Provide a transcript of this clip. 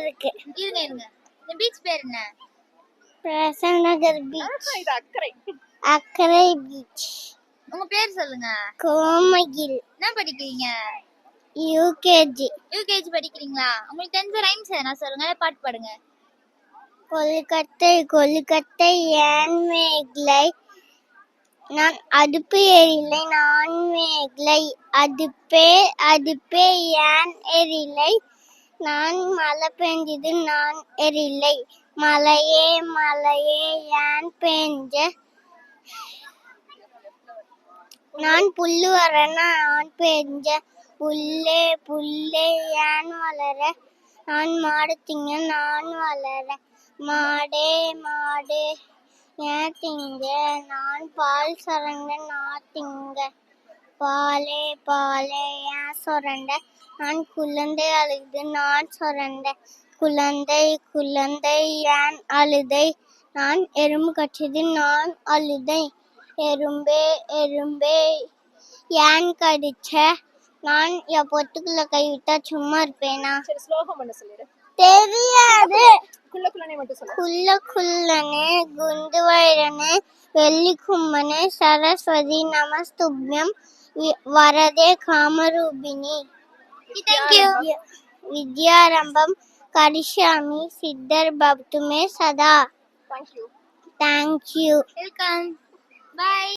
இருக்கு. இருங்க இருங்க. இந்த பீச் பேர் என்ன? பிரசநகர் பீச். இது அக்கறை. அக்கரை பீச். உங்க பேர் சொல்லுங்க. கோமகில். என்ன படிக்கிறீங்க? யூகேஜி. யூகேஜி படிக்கிறீங்களா? உங்களுக்கு தெரிஞ்ச ரைம்ஸ் எதனா சொல்லுங்க, பாட்டு பாடுங்க. கொல்கட்டை கொல்கட்டை ஏன் மேகலை, நான் அடுப்பு எரிலை நான் மேகலை, அடுப்பே அடுப்பே ஏன் எரிலை, நான் மழை பெஞ்சது நான் எரிலை, மழையே மழையே ஏன் பெஞ்ச, நான் புல்லு வரேன் நான் பெஞ்ச, புல்லே புல்லே ஏன் வளர, நான் மாடு திங்க நான் வளர, மாடே மாடே ஏன் திங்க, நான் பால் சுரண்ட நான் திங்க, பாலே பாலே ஏன் சுரண்ட, நான் குழந்தை அழுது நான் சுரண்ட, குழந்தை குழந்தை ஏன் அழுதை, நான் எறும்பு கடிச்சது நான் அழுதை, எறும்பே எறும்பே ஏன் கடிச்ச, நான் என் பொத்துக்குள்ள கை விட்டா சும்மா இருப்பேனா? சரி ஸ்லோகம் பண்ண சொல்லிடு. தெரியாது. குள்ள குள்ளனே மட்டும் சொல்லு. குள்ள குள்ளனே குண்டு வைரனே வெள்ளி கும்மனே சரஸ்வதி நமஸ்துப்யம் வரதே காமரூபிணி. வித்யாரம்பம் கரிஷ்யாமி சித்தர் பவத்து மே சதா. Thank you. Thank you. Welcome. By.